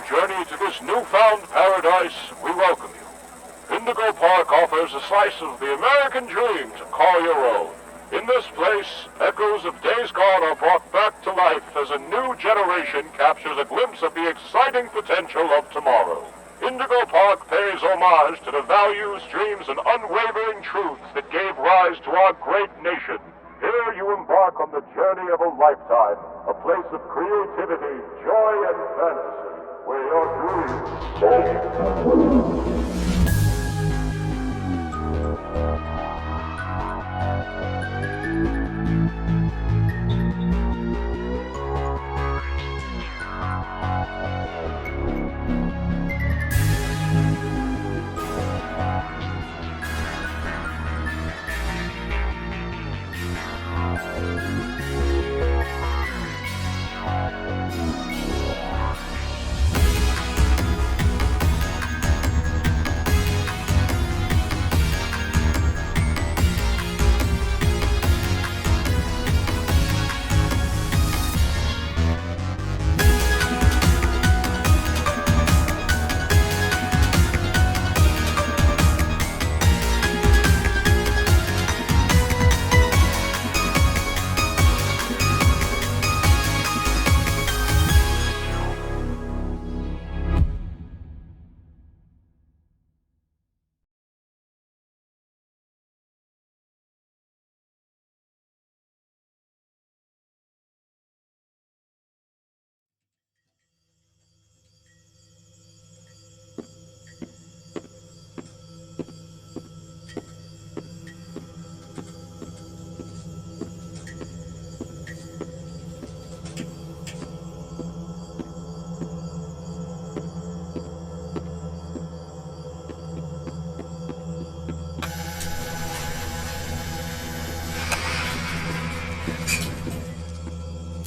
journey to this newfound paradise, we welcome you. Indigo Park offers a slice of the American dream to call your own. In this place, echoes of days gone are brought back to life as a new generation captures a glimpse of the exciting potential of tomorrow. Indigo Park pays homage to the values, dreams, and unwavering truths that gave rise to our great nation. Here you embark on the journey of a lifetime, a place of creativity, joy, and fantasy, where your dreams...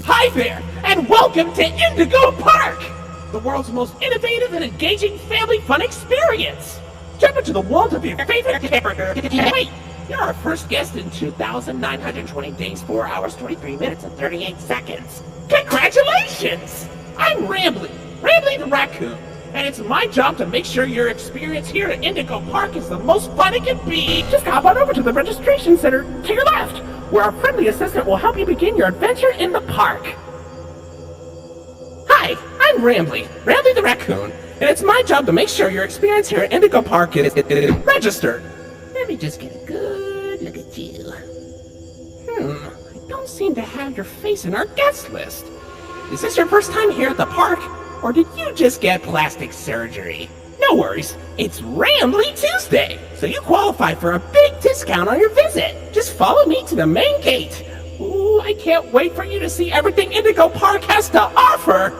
Hi there, and welcome to Indigo Park, the world's most innovative and engaging family fun experience. Jump into the world of your favorite character. Wait, you're our first guest in 2,920 days, 4 hours, 23 minutes, and 38 seconds. Congratulations! I'm Rambly the raccoon, and it's my job to make sure your experience here at Indigo Park is the most fun it can be. Just hop on over to the registration center to your left, where our friendly assistant will help you begin your adventure in the park. Hi, I'm Rambly the raccoon, and it's my job to make sure your experience here at Indigo Park is registered. Let me just get a good look at you. I don't seem to have your face in our guest list. Is this your first time here at the park, or did you just get plastic surgery? No worries, it's Rambly Tuesday, so you qualify for a big discount on your visit. Just follow me to the main gate. Ooh, I can't wait for you to see everything Indigo Park has to offer.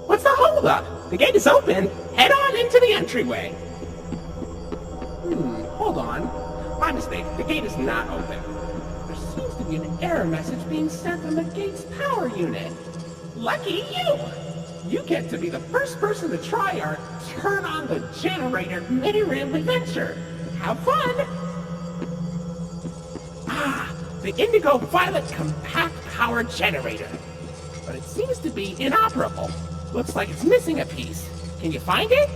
What's the holdup? The gate is open. Head on into the entryway. Hold on. My mistake. The gate is not open. There seems to be an error message being sent from the gate's power unit. Lucky you! You get to be the first person to try our Turn on the Generator mini-ramp adventure. Have fun! The Indigo Violet Compact Power Generator. But it seems to be inoperable. Looks like it's missing a piece. Can you find it?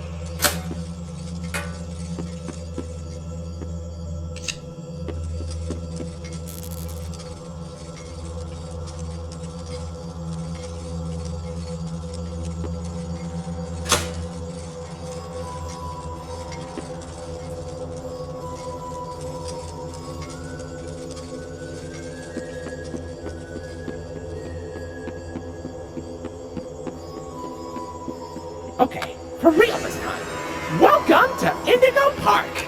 Okay, for real this time. Welcome to Indigo Park!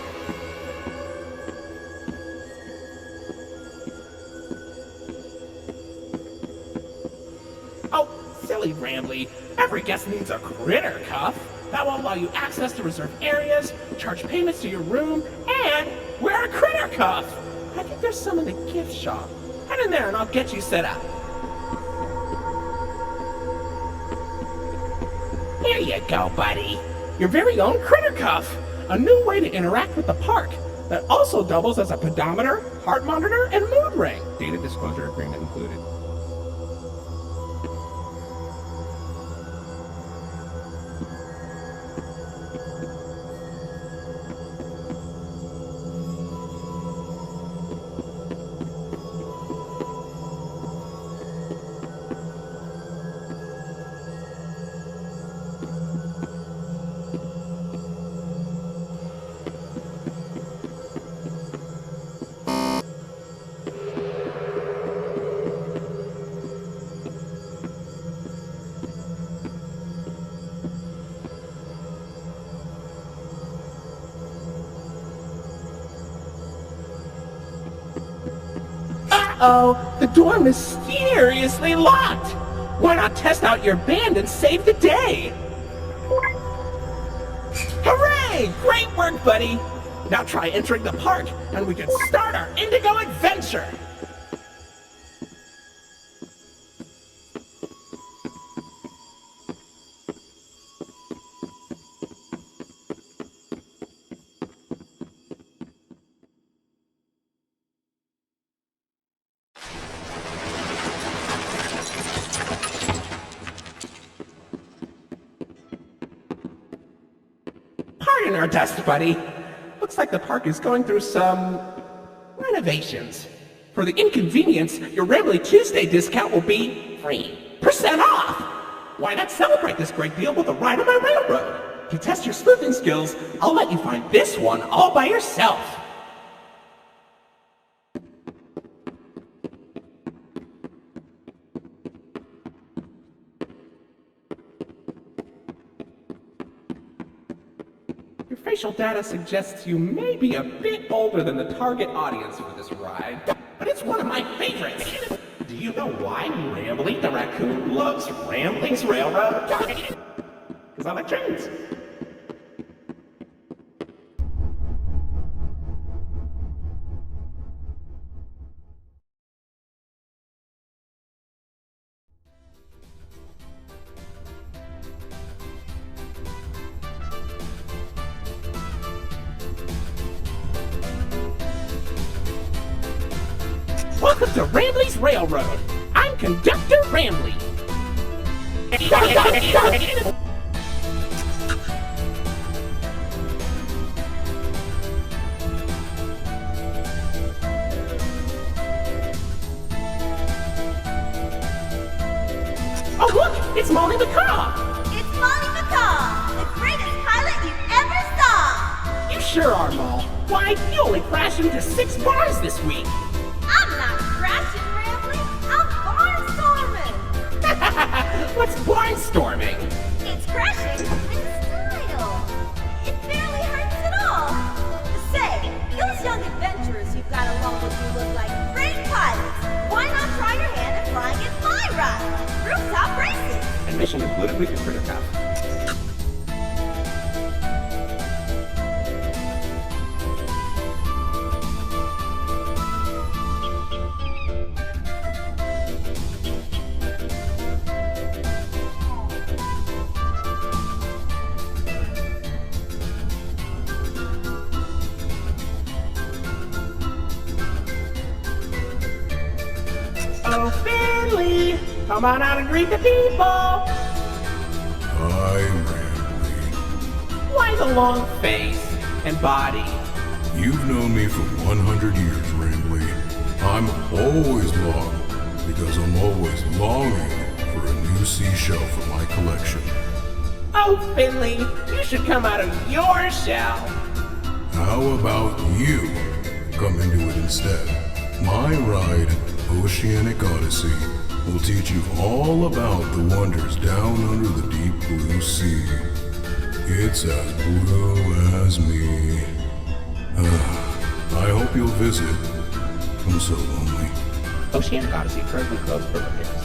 Oh, silly Rambly. Every guest needs a critter cuff. That will allow you access to reserved areas, charge payments to your room, and wear a critter cuff. I think there's some in the gift shop. Head in there and I'll get you set up. Here you go, buddy. Your very own critter cuff. A new way to interact with the park that also doubles as a pedometer, heart monitor, and mood ring. Data disclosure agreement included. Uh-oh, the door mysteriously locked. Why not test out your band and save the day? Hooray! Great work, buddy. Now try entering the park and we can start our Indigo adventure. Pardon our dust, buddy. Looks like the park is going through some renovations. For the inconvenience, your Rambly Tuesday discount will be 3% off. Why not celebrate this great deal with a ride on my railroad? To test your sleuthing skills, I'll let you find this one all by yourself. Your facial data suggests you may be a bit older than the target audience for this ride, but it's one of my favorites. Do you know why Rambly the raccoon loves Rambling's Railroad? Because I like trains. Welcome to Rambly's Railroad. I'm Conductor Rambly. Oh look, it's Molly McCaw. It's Molly McCaw, the greatest pilot you ever saw! You sure are, Mol. Why, you only crashed into 6 bars this week. I'm not crashing, Rambly, I'm barnstorming! What's barnstorming? It's crashing in style. It barely hurts at all. Say, those young adventurers you've got along with you look like great pilots. Why not try your hand at flying in my ride? Rooftop racing. Admission included with your critter cup. Oh, Finley! Come on out and greet the people! I'm Rambly. Why the long face and body? You've known me for 100 years, Rambly. I'm always long because I'm always longing for a new seashell for my collection. Oh, Finley, you should come out of your shell. How about you come into it instead? My ride, Oceanic Odyssey, will teach you all about the wonders down under the deep blue sea. It's as blue as me. I hope you'll visit. I'm so lonely. Oceanic Odyssey currently closed for repairs.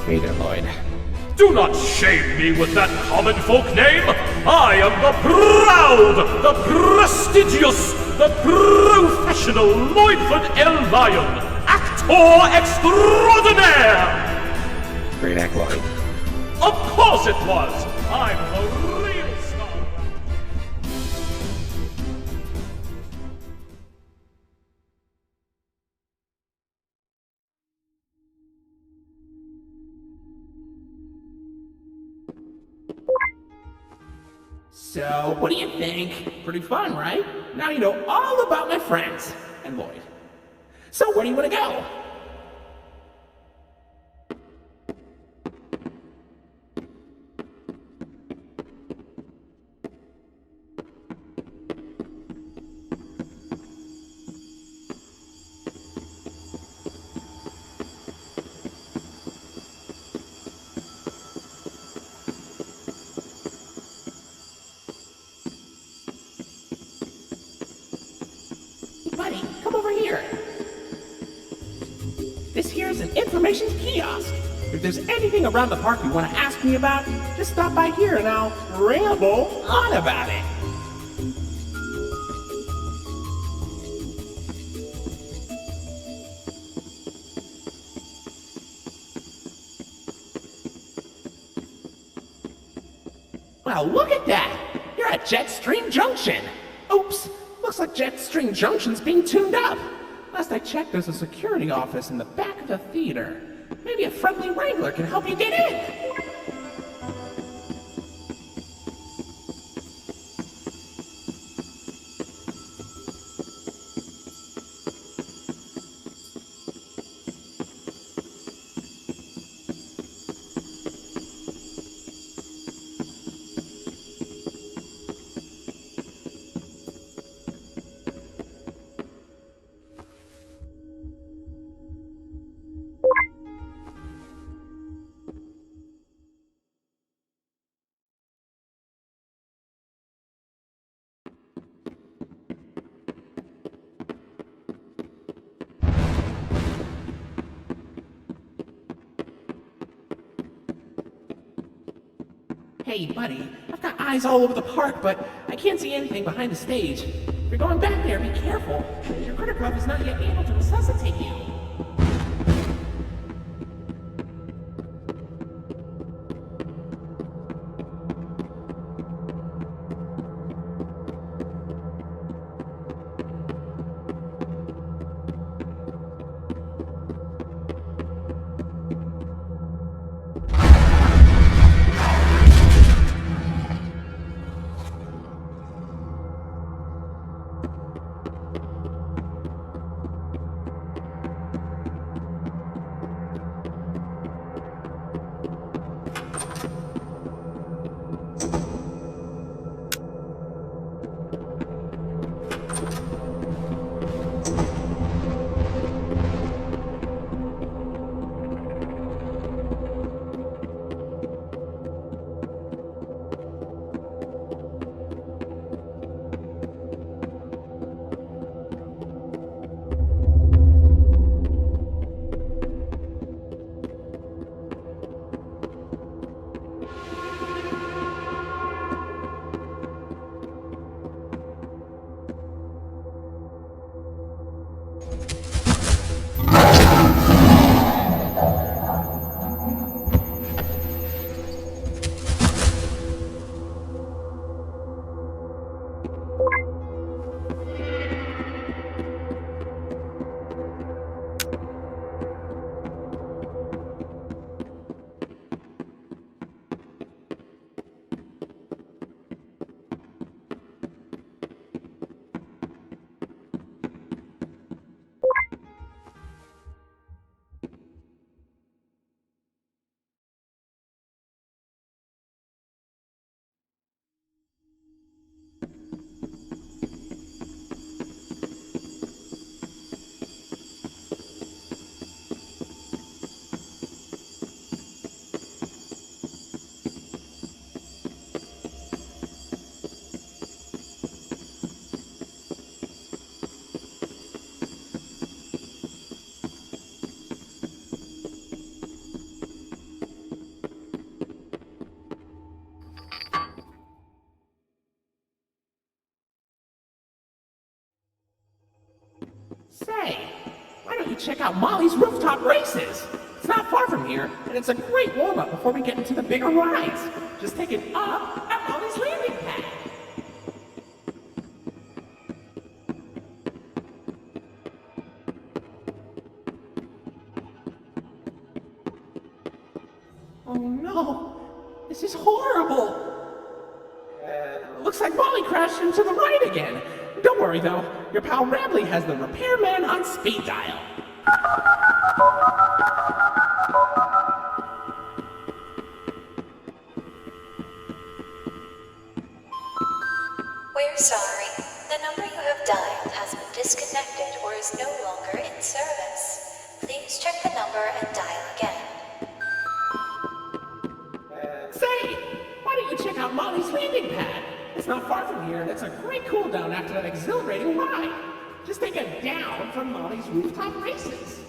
Hey there, Lloyd. Do not shame me with that common folk name! I am the proud, the prestigious, the professional Lloydford L. Lion, actor extraordinaire! Great act, Lloyd. Of course it was! I'm the real star! So, what do you think? Pretty fun, right? Now you know all about my friends and Lloyd. So, where do you want to go? Buddy, come over here. This here's an information kiosk. If there's anything around the park you want to ask me about, just stop by here and I'll ramble on about it. Well, look at that! You're at Jetstream Junction! Oops! Looks like Jetstream Junction's being tuned up. Last I checked, there's a security office in the back of the theater. Maybe a friendly wrangler can help you get in. Hey, buddy, I've got eyes all over the park, but I can't see anything behind the stage. If you're going back there, be careful. Your critter club is not yet able to resuscitate you. Say, why don't you check out Molly's rooftop races? It's not far from here, and it's a great warm-up before we get into the bigger rides. Just take it up at Molly's landing pad. Oh no, this is horrible. Looks like Molly crashed into the ride again. Don't worry though, your pal Rambley has the repairman on speed dial. We're sorry. The number you have dialed has been disconnected or is no longer in service. Please check the number and dial again. Say, why don't you check out Molly's landing pad? It's not far from here, and it's a great cool down after that exhilarating ride. Just take a down from Molly's rooftop races.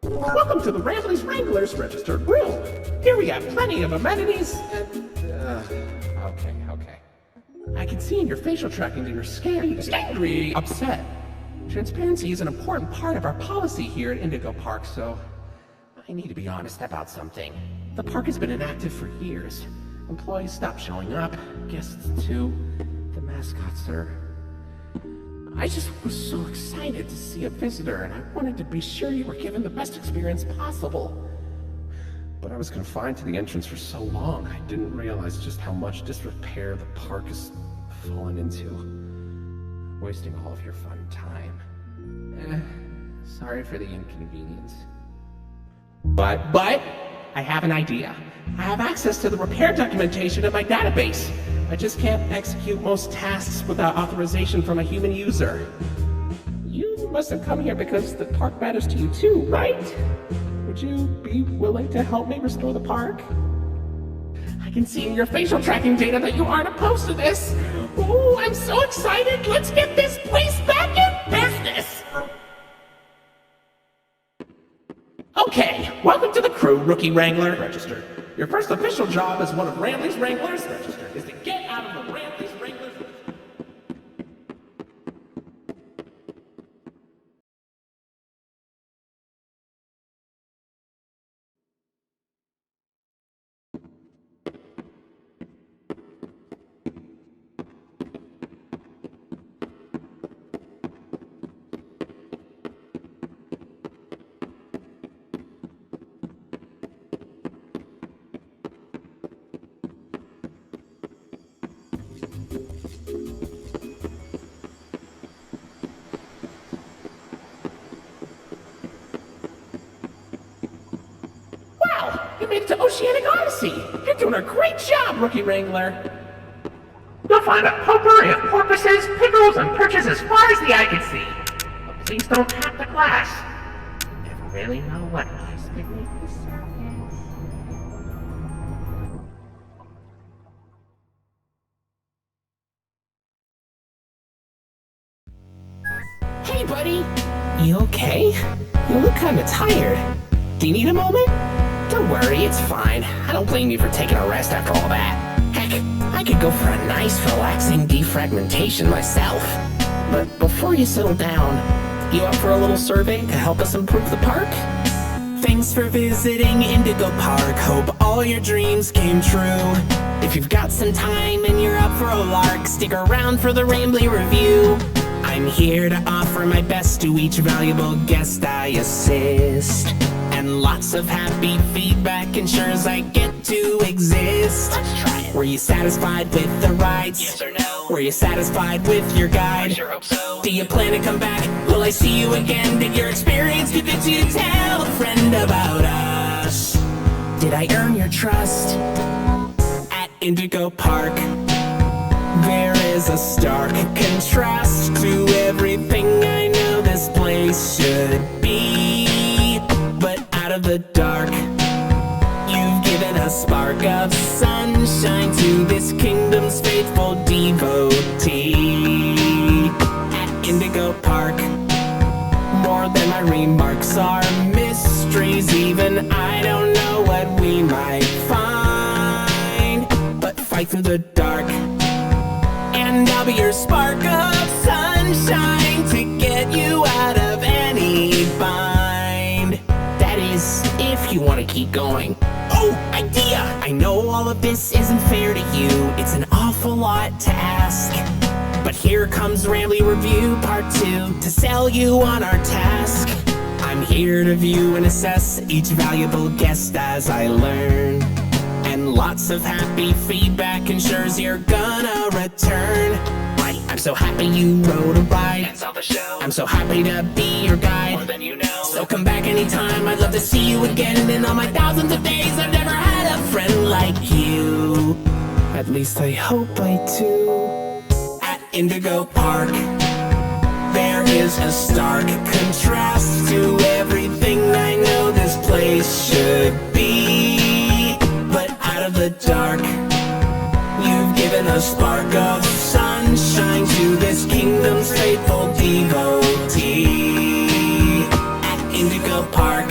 Welcome to the Ramblers Wranglers registered room. Here we have plenty of amenities and, okay. I can see in your facial tracking that you're scared, angry, upset. Transparency is an important part of our policy here at Indigo Park, so I need to be honest about something. The park has been inactive for years. Employees stopped showing up, guests too. The mascots are... I just was so excited to see a visitor, and I wanted to be sure you were given the best experience possible. But I was confined to the entrance for so long, I didn't realize just how much disrepair the park has fallen into. Wasting all of your fun time. Sorry for the inconvenience. But, I have an idea. I have access to the repair documentation in my database. I just can't execute most tasks without authorization from a human user. You must have come here because the park matters to you too, right? Would you be willing to help me restore the park? I can see in your facial tracking data that you aren't opposed to this. Ooh, I'm so excited! Let's get this place back in business! Okay, welcome to the crew, Rookie Wrangler. Registered. Your first official job as one of Rambley's Wranglers, registered, is to get out of the Rambley's Wranglers. You made it to Oceanic Odyssey. You're doing a great job, Rookie Wrangler. You'll find a potpourri of porpoises, pickles, and perches as far as the eye can see. But please don't hack the glass. You never really know what lies beneath the surface. Hey, buddy. You okay? You look kinda tired. Do you need a moment? Don't worry, it's fine. I don't blame you for taking a rest after all that. Heck, I could go for a nice, relaxing defragmentation myself. But before you settle down, you up for a little survey to help us improve the park? Thanks for visiting Indigo Park. Hope all your dreams came true. If you've got some time and you're up for a lark, stick around for the Rambly review. I'm here to offer my best to each valuable guest I assist. And lots of happy feedback ensures I get to exist. Let's try it. Were you satisfied with the rides? Yes or no? Were you satisfied with your guide? I sure hope so. Do you plan to come back? Will I see you again? Did your experience convince you to tell a friend about us? Did I earn your trust? At Indigo Park, there is a stark contrast to everything I know this place should be. But out of the dark, you've given a spark of sunshine to this kingdom's faithful devotee. At Indigo Park, more than my remarks are mysteries. Even I don't know what we might find. But fight through the dark, and I'll be your spark of sunshine to get you out of any bind. That is, if you want to keep going. Oh, idea! I know all of this isn't fair to you. It's an awful lot to ask. But here comes Rambly Review Part 2 to sell you on our task. I'm here to view and assess each valuable guest as I learn. And lots of happy feedback ensures you're gonna return. Right, I'm so happy you rode a ride and saw the show. I'm so happy to be your guide, more than you know. So come back anytime, I'd love to see you again. And on my thousands of days, I've never had a friend like you. At least I hope I do. At Indigo Park, there is a stark contrast to everything I know this place should be. But out of the dark, you've given a spark of sunshine to this kingdom's faithful devotee. At Indigo Park,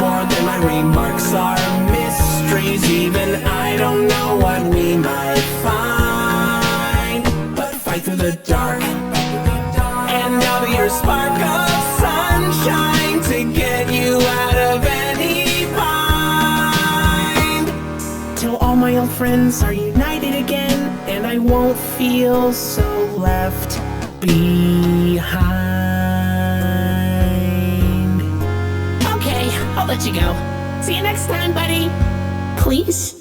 more than my remarks are mysteries. Even I don't know what we might find. But fight through the dark, and I'll be your spark of sunshine to get you out of any bind. Till all my old friends are united again, and I won't feel so left behind. Okay, I'll let you go. See you next time, buddy. Please.